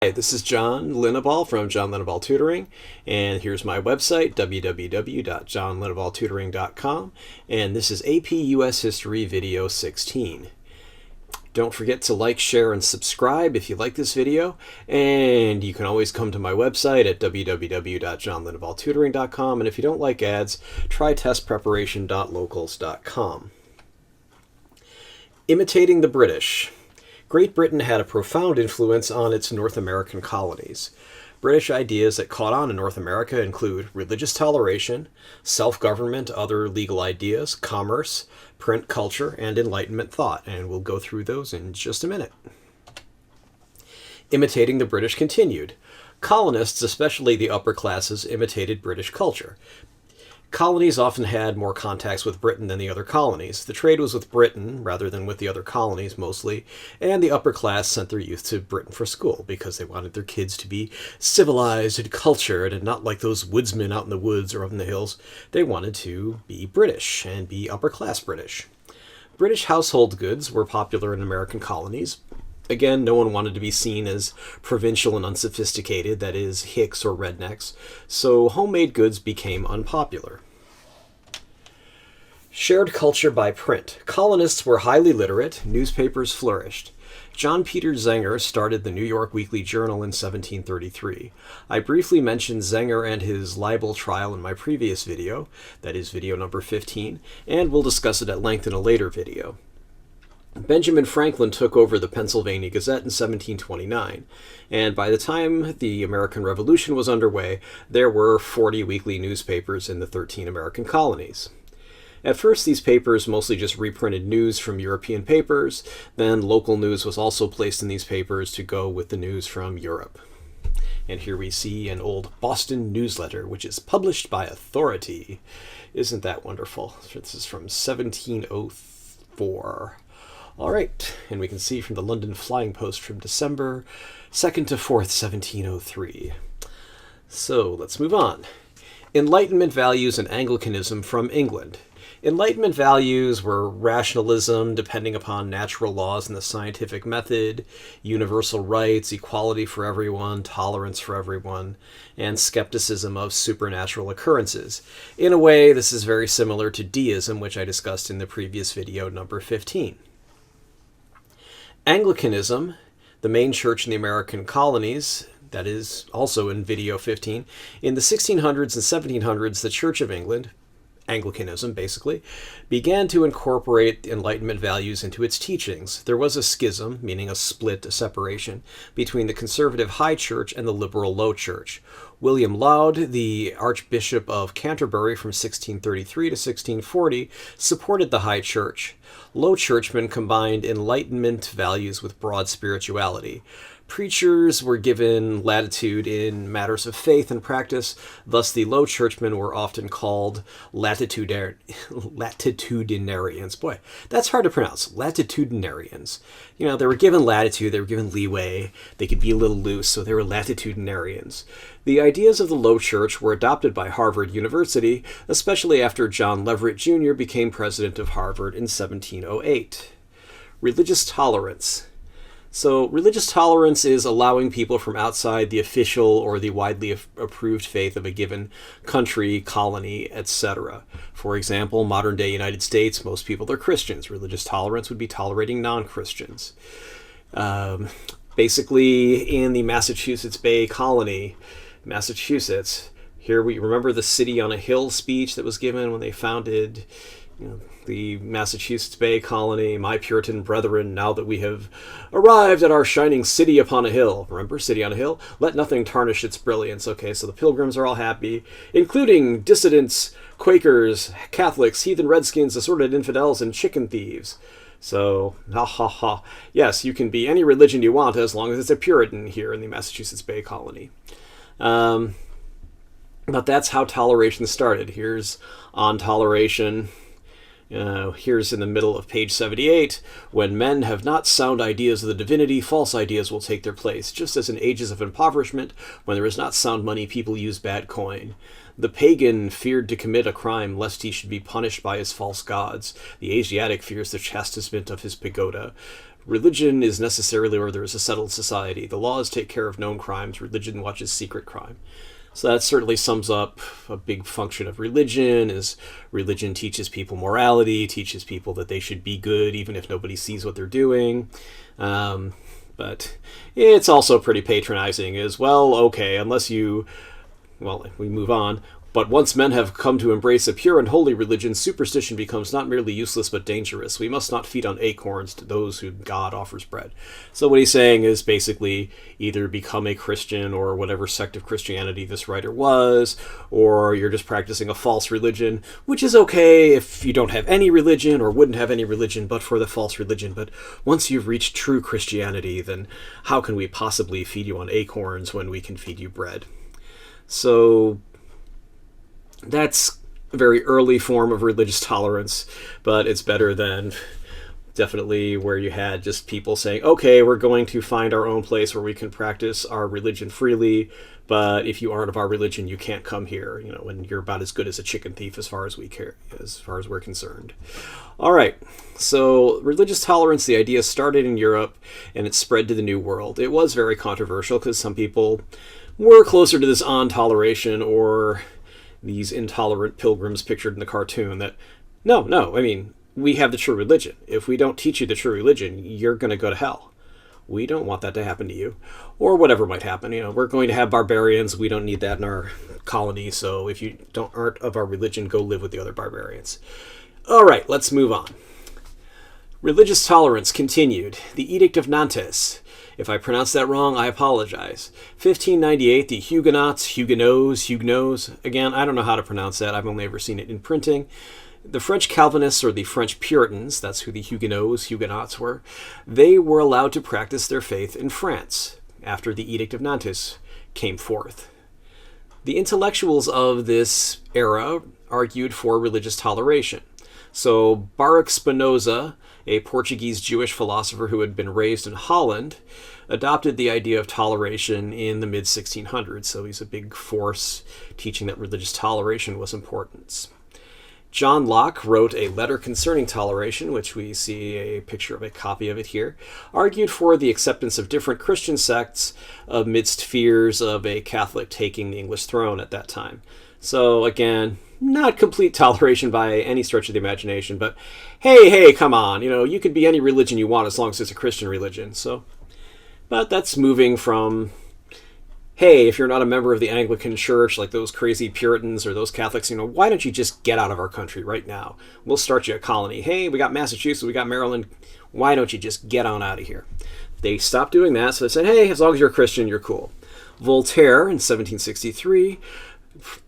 Hey, this is John Linneball from John Linneball Tutoring, and here's my website, www.johnlinneballtutoring.com, and this is AP US History Video 16. Don't forget to like, share, and subscribe if you like this video, and you can always come to my website at www.johnlinneballtutoring.com, and if you don't like ads, try testpreparation.locals.com. Imitating the British. Great Britain had a profound influence on its North American colonies. British ideas that caught on in North America include religious toleration, self-government, other legal ideas, commerce, print culture, and Enlightenment thought, and we'll go through those in just a minute. Imitating the British continued. Colonists, especially the upper classes, imitated British culture. Colonies often had more contacts with Britain than the other colonies. The trade was with Britain rather than with the other colonies mostly, and the upper class sent their youth to Britain for school because they wanted their kids to be civilized and cultured and not like those woodsmen out in the woods or up in the hills. They wanted to be British and be upper class British. British household goods were popular in American colonies. Again, no one wanted to be seen as provincial and unsophisticated, that is, hicks or rednecks, so homemade goods became unpopular. Shared culture by print. Colonists were highly literate, newspapers flourished. John Peter Zenger started the New York Weekly Journal in 1733. I briefly mentioned Zenger and his libel trial in my previous video, that is video number 15, and we'll discuss it at length in a later video. Benjamin Franklin took over the Pennsylvania Gazette in 1729, and by the time the American Revolution was underway, there were 40 weekly newspapers in the 13 American colonies. At first, these papers mostly just reprinted news from European papers, then local news was also placed in these papers to go with the news from Europe. And here we see an old Boston newsletter, which is published by authority. Isn't that wonderful? This is from 1704. All right, and we can see from the London Flying Post from December 2nd to 4th, 1703. So let's move on. Enlightenment values and Anglicanism from England. Enlightenment values were rationalism, depending upon natural laws and the scientific method, universal rights, equality for everyone, tolerance for everyone, and skepticism of supernatural occurrences. In a way, this is very similar to deism, which I discussed in the previous video, number 15. Anglicanism, the main church in the American colonies, that is also in video 15, in the 1600s and 1700s, the Church of England, Anglicanism basically, began to incorporate Enlightenment values into its teachings. There was a schism, meaning a split, a separation, between the conservative High Church and the liberal Low Church. William Laud, the Archbishop of Canterbury from 1633 to 1640, supported the High Church. Low Churchmen combined Enlightenment values with broad spirituality. Preachers were given latitude in matters of faith and practice, thus the Low Churchmen were often called latitudinarians. Boy, that's hard to pronounce. Latitudinarians. You know, they were given latitude, they were given leeway, they could be a little loose, so they were latitudinarians. The ideas of the Low Church were adopted by Harvard University, especially after John Leverett Jr. became president of Harvard in 1708. Religious tolerance. So religious tolerance is allowing people from outside the official or the widely approved faith of a given country, colony, etc. For example, modern-day United States, most people are Christians. Religious tolerance would be tolerating non-Christians. Basically, in the Massachusetts Bay Colony, Massachusetts, here we remember the city on a hill speech that was given when they founded, the Massachusetts Bay Colony, my Puritan brethren, now that we have arrived at our shining city upon a hill. Remember, city on a hill? Let nothing tarnish its brilliance. Okay, so the Pilgrims are all happy, including dissidents, Quakers, Catholics, heathen redskins, assorted infidels, and chicken thieves. So, ha ha ha. Yes, you can be any religion you want as long as it's a Puritan here in the Massachusetts Bay Colony. But that's how toleration started. Here's on toleration. Here's in the middle of page 78, when men have not sound ideas of the divinity, false ideas will take their place. Just as in ages of impoverishment, when there is not sound money, people use bad coin. The pagan feared to commit a crime lest he should be punished by his false gods. The Asiatic fears the chastisement of his pagoda. religion is necessarily where there is a settled society. The laws take care of known crimes. Religion watches secret crime. So that certainly sums up a big function of religion, is religion teaches people morality, teaches people that they should be good even if nobody sees what they're doing. But it's also pretty patronizing as well. Okay, unless you, well, we move on. But once men have come to embrace a pure and holy religion, superstition becomes not merely useless but dangerous. We must not feed on acorns to those whom God offers bread. So what he's saying is basically either become a Christian or whatever sect of Christianity this writer was, or you're just practicing a false religion, which is okay if you don't have any religion or wouldn't have any religion but for the false religion. But once you've reached true Christianity, then how can we possibly feed you on acorns when we can feed you bread? So that's a very early form of religious tolerance, but it's better than definitely where you had just people saying, okay, we're going to find our own place where we can practice our religion freely, but if you aren't of our religion, you can't come here, when you're about as good as a chicken thief as far as we're concerned. All right, so religious tolerance, the idea started in Europe and it spread to the New World. It was very controversial because some people were closer to this on-toleration or these intolerant pilgrims pictured in the cartoon that, we have the true religion. If we don't teach you the true religion, you're going to go to hell. We don't want that to happen to you. Or whatever might happen. We're going to have barbarians. We don't need that in our colony. So if you aren't of our religion, go live with the other barbarians. All right, let's move on. Religious tolerance continued. The Edict of Nantes. If I pronounce that wrong, I apologize. 1598, the Huguenots. Again, I don't know how to pronounce that. I've only ever seen it in printing. The French Calvinists, or the French Puritans, that's who the Huguenots were, they were allowed to practice their faith in France after the Edict of Nantes came forth. The intellectuals of this era argued for religious toleration. So Baruch Spinoza, a Portuguese Jewish philosopher who had been raised in Holland, adopted the idea of toleration in the mid-1600s. So he's a big force teaching that religious toleration was important. John Locke wrote a letter concerning toleration, which we see a picture of a copy of it here, argued for the acceptance of different Christian sects amidst fears of a Catholic taking the English throne at that time. So again, not complete toleration by any stretch of the imagination, but hey, come on, you could be any religion you want as long as it's a Christian religion. But that's moving from, hey, if you're not a member of the Anglican Church, like those crazy Puritans or those Catholics, why don't you just get out of our country right now? We'll start you a colony. Hey, we got Massachusetts, we got Maryland. Why don't you just get on out of here? They stopped doing that, so they said, hey, as long as you're a Christian, you're cool. Voltaire, in 1763,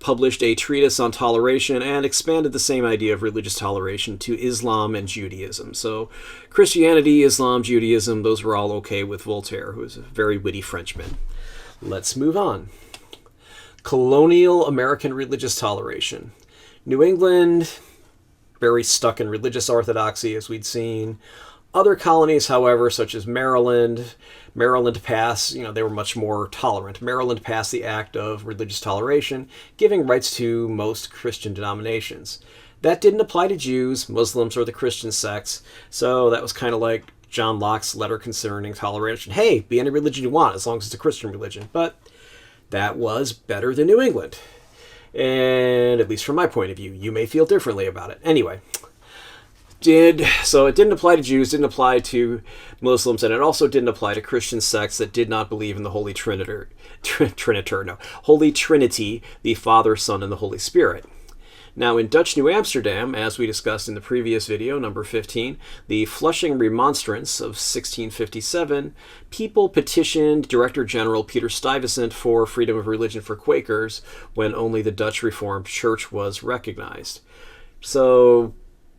published a treatise on toleration and expanded the same idea of religious toleration to Islam and Judaism. So Christianity, Islam, Judaism, those were all okay with Voltaire, who was a very witty Frenchman. Let's move on. Colonial American religious toleration. New England, very stuck in religious orthodoxy, as we'd seen. Other colonies, however, such as Maryland passed, they were much more tolerant. Maryland passed the Act of Religious Toleration, giving rights to most Christian denominations. That didn't apply to Jews, Muslims, or the Christian sects, so that was kind of like John Locke's letter concerning toleration. Hey, be any religion you want, as long as it's a Christian religion. But that was better than New England. And at least from my point of view, you may feel differently about it. Anyway, so it didn't apply to Jews, didn't apply to Muslims, and it also didn't apply to Christian sects that did not believe in the Holy Holy Trinity, the Father, Son, and the Holy Spirit. Now, in Dutch New Amsterdam, as we discussed in the previous video, number 15, the Flushing Remonstrance of 1657, people petitioned Director General Peter Stuyvesant for freedom of religion for Quakers when only the Dutch Reformed Church was recognized. So,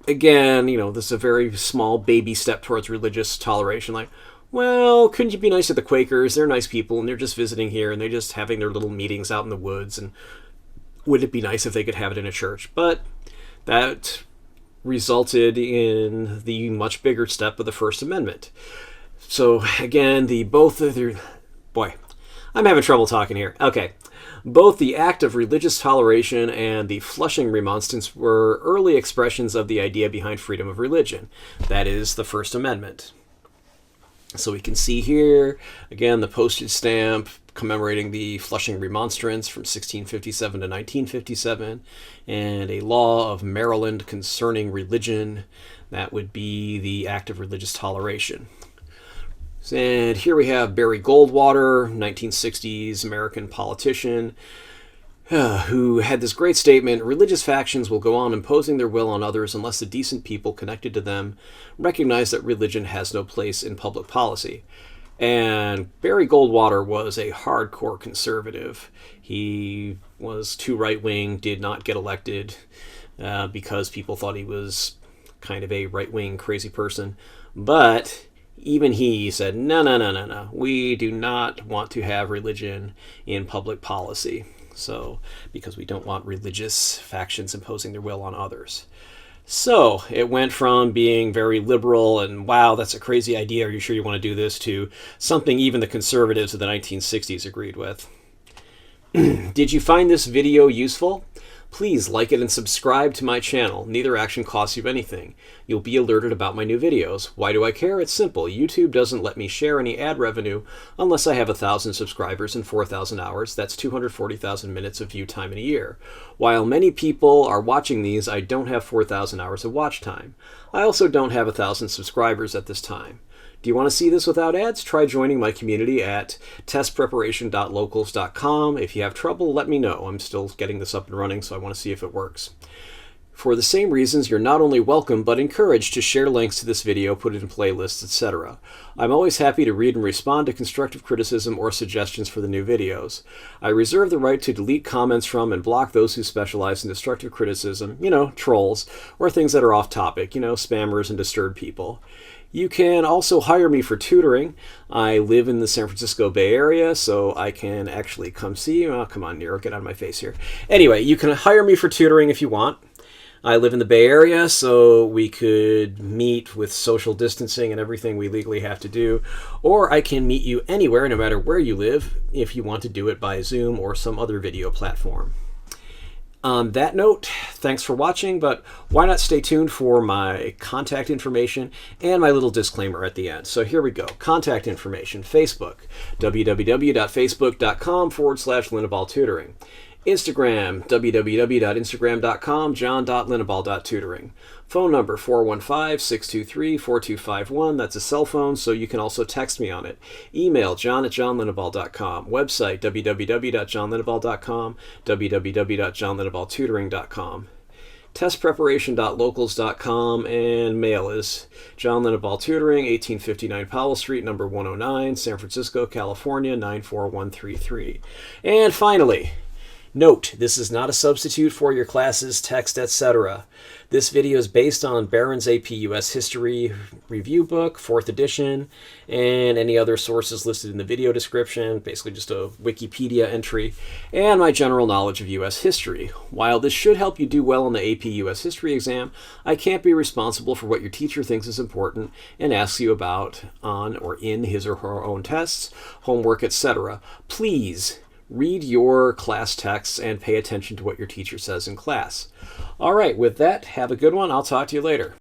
again, this is a very small baby step towards religious toleration. Like, well, couldn't you be nice to the Quakers? They're nice people, and they're just visiting here, and they're just having their little meetings out in the woods, and would it be nice if they could have it in a church? But that resulted in the much bigger step of the First Amendment. So again, I'm having trouble talking here. Okay. Both the Act of Religious Toleration and the Flushing Remonstrance were early expressions of the idea behind freedom of religion. That is, the First Amendment. So we can see here, again, the postage stamp commemorating the Flushing Remonstrance from 1657 to 1957, and a law of Maryland concerning religion. That would be the Act of Religious Toleration. And here we have Barry Goldwater, 1960s American politician, who had this great statement: religious factions will go on imposing their will on others unless the decent people connected to them recognize that religion has no place in public policy. And Barry Goldwater was a hardcore conservative. He was too right-wing, did not get elected because people thought he was kind of a right-wing crazy person. But even he said, no, we do not want to have religion in public policy. So, because we don't want religious factions imposing their will on others. So, it went from being very liberal and, wow, that's a crazy idea, are you sure you want to do this, to something even the conservatives of the 1960s agreed with. Did you find this video useful? Please like it and subscribe to my channel. Neither action costs you anything. You'll be alerted about my new videos. Why do I care? It's simple. YouTube doesn't let me share any ad revenue unless I have 1,000 subscribers and 4,000 hours. That's 240,000 minutes of view time in a year. While many people are watching these, I don't have 4,000 hours of watch time. I also don't have 1,000 subscribers at this time. Do you want to see this without ads? Try joining my community at testpreparation.locals.com. If you have trouble, let me know. I'm still getting this up and running, so I want to see if it works. For the same reasons, you're not only welcome, but encouraged to share links to this video, put it in playlists, etc. I'm always happy to read and respond to constructive criticism or suggestions for the new videos. I reserve the right to delete comments from and block those who specialize in destructive criticism, trolls, or things that are off topic, spammers and disturbed people. You can also hire me for tutoring. I live in the San Francisco Bay Area, so I can actually come see you. Oh, come on, Nero, get out of my face here. Anyway, you can hire me for tutoring if you want. I live in the Bay Area, so we could meet with social distancing and everything we legally have to do. Or I can meet you anywhere, no matter where you live, if you want to do it by Zoom or some other video platform. On that note, thanks for watching, but why not stay tuned for my contact information and my little disclaimer at the end. So here we go. Contact information: Facebook, www.facebook.com/Linnebaugh Tutoring. Instagram, www.instagram.com, john.linneball.tutoring. Phone number, 415-623-4251. That's a cell phone, so you can also text me on it. Email, john@johnlinneball.com. Website, www.johnlinneball.com, www.johnlinneballtutoring.com. Testpreparation.locals.com, and mail is John Linneball Tutoring, 1859 Powell Street, number 109, San Francisco, California, 94133. And finally, note, this is not a substitute for your classes, text, etc. This video is based on Barron's AP US History Review Book, 4th edition, and any other sources listed in the video description, basically just a Wikipedia entry, and my general knowledge of US history. While this should help you do well on the AP US History exam, I can't be responsible for what your teacher thinks is important and asks you about on or in his or her own tests, homework, etc. Please read your class texts and pay attention to what your teacher says in class. All right, with that, have a good one. I'll talk to you later.